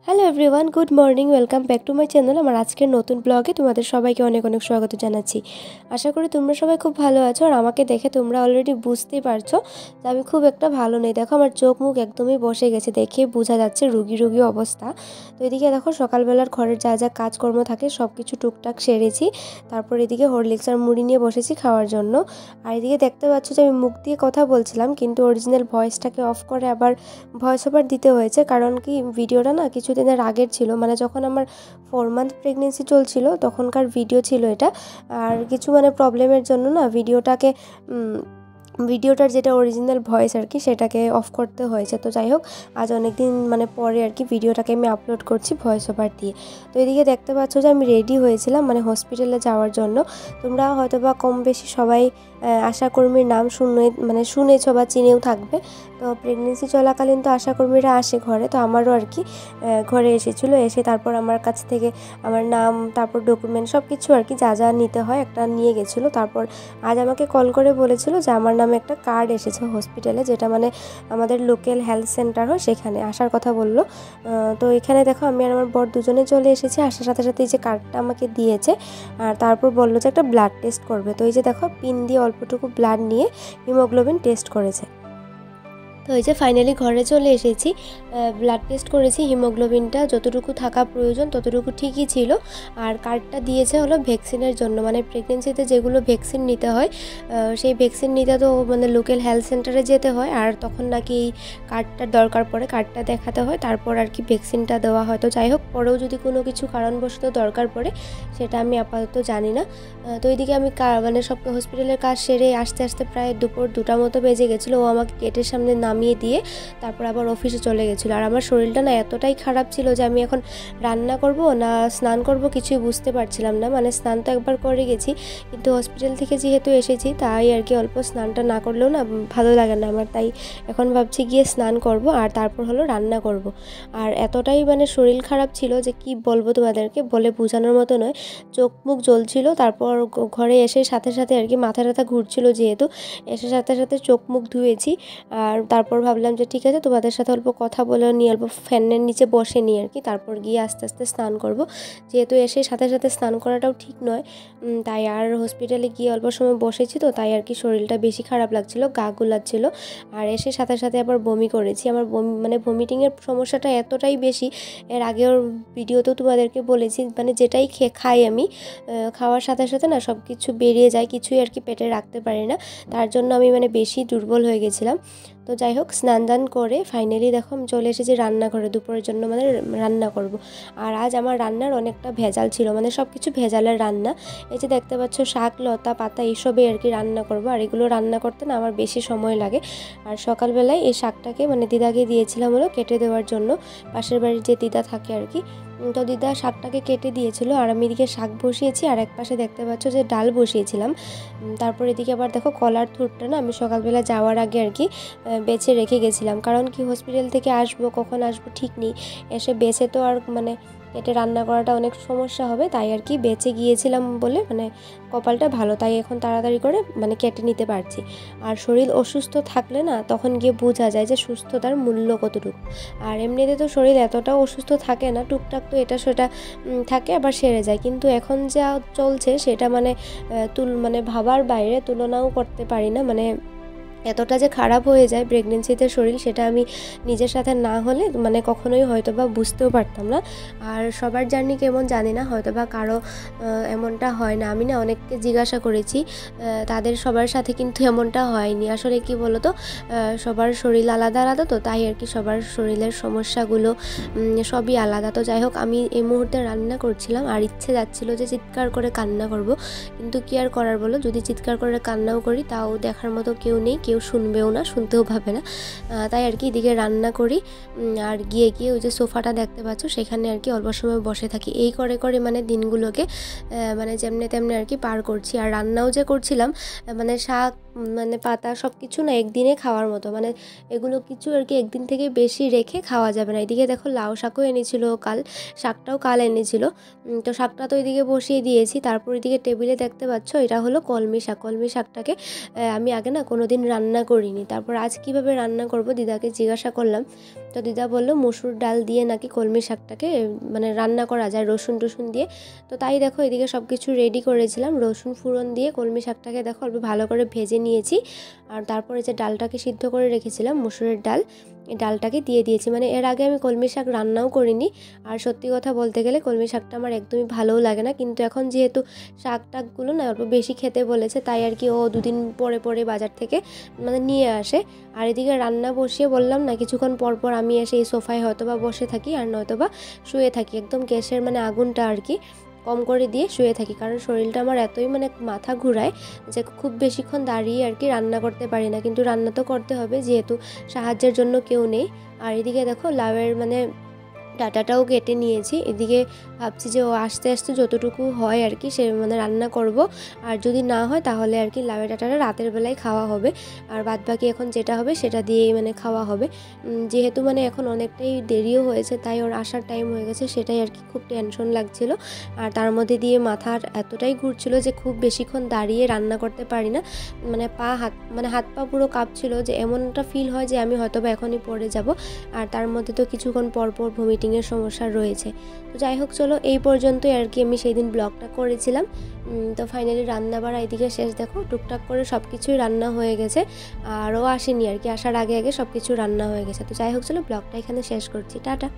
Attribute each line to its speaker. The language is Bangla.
Speaker 1: Hello everyone, good morning, welcome back to my channel. আমার আজকের নতুন ব্লগে তোমাদের সবাইকে অনেক অনেক স্বাগত জানাচ্ছি। আশা করি তোমরা সবাই খুব ভালো আছো। আর আমাকে দেখে তোমরা অলরেডি বুঝতেই পারছো যে আমি খুব একটা ভালো নেই। দেখো আমার চোখ মুখ একদমই বসে গেছে, দেখেই বোঝা যাচ্ছে রুগী রুগী অবস্থা। তো এদিকে দেখো সকালবেলার ঘরের যা যা কাজকর্ম থাকে সব কিছু টুকটাক সেরেছি। তারপর এদিকে হরলিক্স আর মুড়ি নিয়ে বসেছি খাওয়ার জন্য। আর এদিকে দেখতে পাচ্ছ যে আমি মুখ দিয়ে কথা বলছিলাম, কিন্তু অরিজিনাল ভয়েসটাকে অফ করে আবার ভয়েস ওভার দিতে হয়েছে। কারণ কি ভিডিওটা না কিছুদিনের আগের ছিল, মানে যখন আমার 4 মান্থ প্রেগনেন্সি চলছিল তখনকার ভিডিও ছিল এটা। আর কিছু প্রবলেমের জন্য না ভিডিওটার যেটা অরিজিনাল ভয়েস আর কি সেটাকে অফ করতে হয়েছে। তো যাই হোক, আজ অনেক দিন পরে আর কি ভিডিওটাকে আমি আপলোড করছি ভয়েস ওভার দিয়ে। তো এদিকে দেখতে পাচ্ছ যে আমি রেডি হয়েছিলাম হসপিটালে যাওয়ার জন্য। তোমরা হয়তো বা কম বেশি সবাই আশাকর্মীর নাম শুনেছো বা চিনেও থাকবে। তো প্রেগনেন্সি চলাকালীন তো আশাকর্মীরা আসে ঘরে, তো আমারও আর কি ঘরে এসেছিলো। এসে তারপর আমার কাছ থেকে আমার নাম, তারপর ডকুমেন্ট সব কিছু আর কি যা যা নিতে হয় একটা নিয়ে গেছিলো। তারপর আজ আমাকে কল করে বলেছিল যে আমার নামে একটা কার্ড এসেছে হসপিটালে, যেটা আমাদের লোকাল হেলথ সেন্টার হয় সেখানে আসার কথা বললো। তো এখানে দেখো আমি আর আমার বর দুজনে চলে এসেছি। আসার সাথে সাথে এই যে কার্ডটা আমাকে দিয়েছে, আর তারপর বললো যে একটা ব্লাড টেস্ট করবে। তো এই যে দেখো পিন দিয়ে অল্পটুকু ব্লাড নিয়ে হিমোগ্লোবিন টেস্ট করেছে। তো এই যে ফাইনালি ঘরে চলে এসেছি, ব্লাড টেস্ট করেছি, হিমোগ্লোবিনটা যতটুকু থাকা প্রয়োজন ততটুকু ঠিকই ছিল। আর কার্ডটা দিয়েছে হলো ভ্যাকসিনের জন্য, প্রেগনেন্সিতে যেগুলো ভ্যাকসিন নিতে হয় সেই ভ্যাকসিন নিতে তো লোকাল হেলথ সেন্টারে যেতে হয়। আর তখন নাকি এই কার্ডটার দরকার পড়ে, কার্ডটা দেখাতে হয়, তারপর আর কি ভ্যাকসিনটা দেওয়া হয়। তো যাই হোক, পরেও যদি কোনো কিছু কারণবশত দরকার পড়ে সেটা আমি আপাতত জানি না। তো এইদিকে আমি সব হসপিটালের কাজ সেরে আস্তে আস্তে প্রায় দুপুর 2টা মতো বেজে গেছিলো। ও আমাকে গেটের সামনে নামিয়ে দিয়ে তারপর আবার অফিসে চলে গেছিলো। আর আমার শরীরটা না এতটাই খারাপ ছিল যে আমি এখন রান্না করব না স্নান করব কিছুই বুঝতে পারছিলাম না। স্নান তো একবার করে গেছি, কিন্তু হসপিটাল থেকে যেহেতু এসেছি তাই আর কি অল্প স্নানটা না করলেও না ভালো লাগে না আমার। তাই এখন ভাবছি গিয়ে স্নান করব আর তারপর হলো রান্না করব। আর এতটাই শরীর খারাপ ছিল যে কি বলবো তোমাদেরকে, বলে বোঝানোর মতো নয়। চোখ মুখ জ্বলছিল। তারপর ঘরে এসে সাথে সাথে আর কি মাথা ব্যথা ঘুরছিল, যেহেতু এসে সাথে সাথে চোখ মুখ ধুয়েছি। আর তারপর ভাবলাম যে ঠিক আছে তোমাদের সাথে অল্প কথা বলে নিয়ে অল্প ফ্যানের নিচে বসে নিই আর কি, তারপর গিয়ে আস্তে আস্তে স্নান করব। যেহেতু এসে সাথে সাথে স্নান করাটাও ঠিক নয়, তাই আর হসপিটালে গিয়ে অল্প সময় বসেছি, তো তাই আর কি শরীরটা বেশি খারাপ লাগছিল, গা গুলাচ্ছিল। আর এসে সাথে সাথে আবার বমি করেছি। আমার বমি ভমিটিংয়ের সমস্যাটা এতটাই বেশি, এর আগের ভিডিওতেও তোমাদেরকে বলেছি, যেটাই খাই আমি খাওয়ার সাথে সাথে না সব কিছু বেরিয়ে যায়, কিছুই আর কি পেটে রাখতে পারি না। তার জন্য আমি বেশি দুর্বল হয়ে গেছিলাম। তো যাই হোক, স্নান দান করে ফাইনালি দেখো আমি চলে এসেছি রান্নাঘরে দুপুরের জন্য রান্না করব। আর আজ আমার রান্নার অনেকটা ভেজাল ছিল, সব কিছু ভেজালের রান্না। এই যে দেখতে পাচ্ছ শাক লতা পাতা এইসবই আর কি রান্না করব। আর এগুলো রান্না করতে না আমার বেশি সময় লাগে। আর সকালবেলায় এই শাকটাকে দিদাকে দিয়েছিলাম হলো কেটে দেওয়ার জন্য, পাশের বাড়ির যে দিদা থাকে আর কি। তো দিদা শাকটাকে কেটে দিয়েছিল আর আমি এদিকে শাক বসিয়েছি, আর এক পাশে দেখতে পাচ্ছ যে ডাল বসিয়েছিলাম। তারপর এদিকে আবার দেখো কলার থুরটা না আমি সকালবেলা যাওয়ার আগে আর কি বেছে রেখে গেছিলাম। কারণ কি হসপিটাল থেকে আসবো, কখন আসবো ঠিক নেই, এসে বেছে তো আর কেটে রান্না করাটা অনেক সমস্যা হবে, তাই আর কি বেছে গিয়েছিলাম বলে কপালটা ভালো, তাই এখন তাড়াতাড়ি করে কেটে নিতে পারছি। আর শরীর অসুস্থ থাকলে না তখন গিয়ে বোঝা যায় যে সুস্থতার মূল্য কতটুকু। আর এমনিতে তো শরীর এতটাও অসুস্থ থাকে না, টুকটাক তো এটা সেটা থাকে, আবার সেরে যায়। কিন্তু এখন যা চলছে সেটা ভাবার বাইরে, তুলনাও করতে পারি না। এতটা যে খারাপ হয়ে যায় প্রেগনেন্সিতে শরীর, সেটা আমি নিজের সাথে না হলে কখনোই হয়তো বা বুঝতেও পারতাম না। আর সবার জার্নি কেমন জানি না, হয়তো বা কারো এমনটা হয় না। আমি না অনেককে জিজ্ঞাসা করেছি, তাদের সবার সাথে কিন্তু এমনটা হয়নি। আসলে কি বলতো, সবার শরীর আলাদা আলাদা, তো তাই আর কি সবার শরীরের সমস্যাগুলো সবই আলাদা। তো যাই হোক, আমি এই মুহূর্তে রান্না করছিলাম আর ইচ্ছে যাচ্ছিল যে চিৎকার করে কান্না করব, কিন্তু কি আর করার বলো, যদি চিৎকার করে কান্নাও করি তাও দেখার মতো কেউ নেই, কেউ শুনবেও না, শুনতেও ভাবে না। তাই আর কি এদিকে রান্না করি আর গিয়ে ওই যে সোফাটা দেখতে পাচ্ছ সেখানে আর কি অল্প সময় বসে থাকি। এই করে করে দিনগুলোকে যেমনে তেমনি আর কি পার করছি। আর রান্নাও যে করছিলাম, শাক মানে পাতা সব কিছু না একদিনে খাওয়ার মতো, মানে এগুলো কিছু আর কি একদিন থেকে বেশি রেখে খাওয়া যাবে না। এদিকে দেখো লাউ শাকও এনেছিল কাল, শাকটাও কাল এনেছিল। তো শাকটা তো এদিকে বসিয়ে দিয়েছি। তারপর এদিকে টেবিলে দেখতে পাচ্ছ এটা হলো কলমি শাক। কলমি শাকটাকে আমি আগে না কোনো দিন রান্না করিনি। তারপর আজ কিভাবে রান্না করব দিদাকে জিজ্ঞাসা করলাম। তো দিদা বললো মসুর ডাল দিয়ে নাকি কলমি শাকটাকে মানে রান্না করা যায় রসুন টসুন দিয়ে। তো তাই দেখো এদিকে সব কিছু রেডি করেছিলাম, রসুন ফোড়ন দিয়ে কলমি শাকটাকে দেখো অল্প ভালো করে ভেজে নিয়েছি। আর তারপরে যে ডালটাকে সিদ্ধ করে রেখেছিলাম মসুরের ডাল, এই ডালটাকে দিয়ে দিয়েছি। মানে এর আগে আমি কলমি শাক রান্নাও করিনি। আর সত্যি কথা বলতে গেলে কলমি শাকটা আমার একদমই ভালোও লাগে না, কিন্তু এখন যেহেতু শাক টাকগুলো না অল্প বেশি খেতে বলেছে, তাই আর কি ও দুদিন পরে পরে বাজার থেকে মানে নিয়ে আসে। আর এদিকে রান্না বসিয়ে বললাম না কিছুক্ষণ পর পর আমি এসে এই সোফায় হয়তোবা বসে থাকি আর নয়তোবা শুয়ে থাকি, একদম গ্যাসের মানে আগুনটা আর কি কম করে দিয়ে শুয়ে থাকি। কারণ শরীরটা আমার এতই মানে মাথা ঘুরায় যে খুব বেশিক্ষণ দাঁড়িয়ে আর কি রান্না করতে পারি না, কিন্তু রান্না তো করতে হবে যেহেতু সাহায্যের জন্য কেউ নেই। আর এদিকে দেখো লাউয়ের মানে ডাটাটাও কেটে নিয়েছি। এদিকে ভাবছি যে ও আস্তে আস্তে যতটুকু হয় আর কি সে মানে রান্না করব। আর যদি না হয় তাহলে আর কি লাউয়ের ডাটাটা রাতের বেলায় খাওয়া হবে, আর বাদবাকি এখন যেটা হবে সেটা দিয়েই মানে খাওয়া হবে। যেহেতু মানে এখন অনেকটাই দেরিও হয়েছে, তাই ওর আসার টাইম হয়ে গেছে, সেটাই আর কি খুব টেনশন লাগছিল। আর তার মধ্যে দিয়ে মাথার এতটাই ঘুরছিল যে খুব বেশিক্ষণ দাঁড়িয়ে রান্না করতে পারি না, মানে হাত পা পুরো কাঁপছিল, যে এমনটা ফিল হয় যে আমি হয়তো বা এখনই পড়ে যাব। আর তার মধ্যে তো কিছুক্ষণ পর পর ভমিটিংয়ের সমস্যা রয়েছে। তো যাই হোক চলো এই পর্যন্তই আর কি আমি সেই দিন ব্লগটা করেছিলাম। তো ফাইনালি রান্না বাড়া এদিকে শেষ, দেখো টুকটাক করে সব কিছুই রান্না হয়ে গেছে। আর ও আসেনি আর কি, আসার আগে আগে সব কিছু রান্না হয়ে গেছে। তো যাই হোক চলো ব্লগটা এখানে শেষ করছি, টাটা।